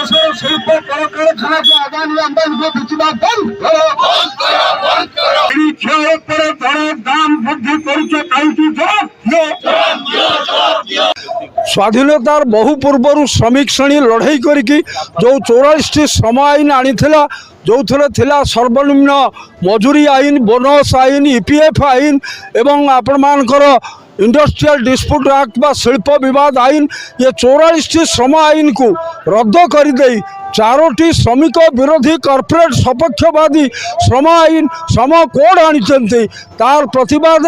देशर शिल्प कलकारखाना को अदानी अंबानी को बेचवा बंद करो खेल पर धरा दाम वृद्धि स्वाधीनतार बहु पूर्व श्रमिक श्रेणी लड़ाई करी जो 44 श्रम आईन आनी जो थिला सर्वनिम्न मजूरी आईन बोनस आईन ईपीएफ आईन एवं आपण मानकर इंडस्ट्रियल डिस्प्यूट एक्ट बा शिल्प विवाद आईन ये 44 श्रम आईन को रद्द कर दे 4टी श्रमिक विरोधी कॉर्पोरेट सपक्षवादी श्रम आईन श्रम कोड आनी तार प्रतिवाद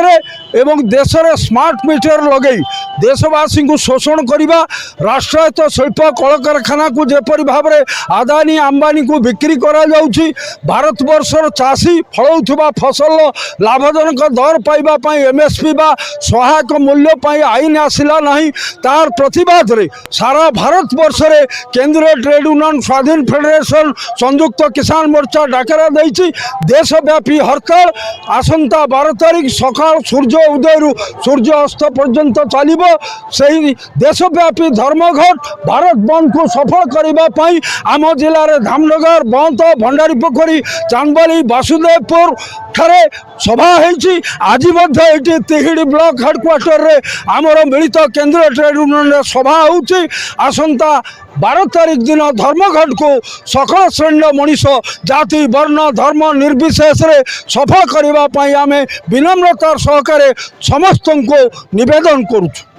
एवं देश में स्मार्ट मीटर लगे देशवासी को शोषण करने राष्ट्रायत्त शिल्प कलकारखाना को जेपरी भाव में अदानी अंबानी को बिक्री करा जाउछि भारत वर्षर चाषी फलौथुबा फसल लाभजनक दर पाइबा एमएसपी बा सहायक मूल्य पाई आईन आसिला नहीं तार प्रतिवाद रे सारा भारत वर्ष रे केंद्रीय ट्रेड यूनियन स्वाधीन फेडरेशन संयुक्त किसान मोर्चा डाकरा देछि देशव्यापी हड़ताल आसंता 12 तारीख सकाल सूर्य उदय सूर्य अस्त पर्यंत चलिबो सही देशव्यापी धर्मघट भारत बंद को सफल करने आम जिले में धामनगर बंत भंडारी पोखरी चांदबाली वासुदेवपुर ठारे सभा होती आज ये तिहिड़ी ब्लॉक हेडक्वार्टर रे आमर मिलित केंद्रीय ट्रेड यूनियन सभा होती आसंता 12 तारीख दिन धर्मघट को सकल श्रेणी मनीष जाति वर्ण धर्म निर्विशेष रे सफा करने आम विनम्रतार सहकारे समस्त को निवेदन करुछु।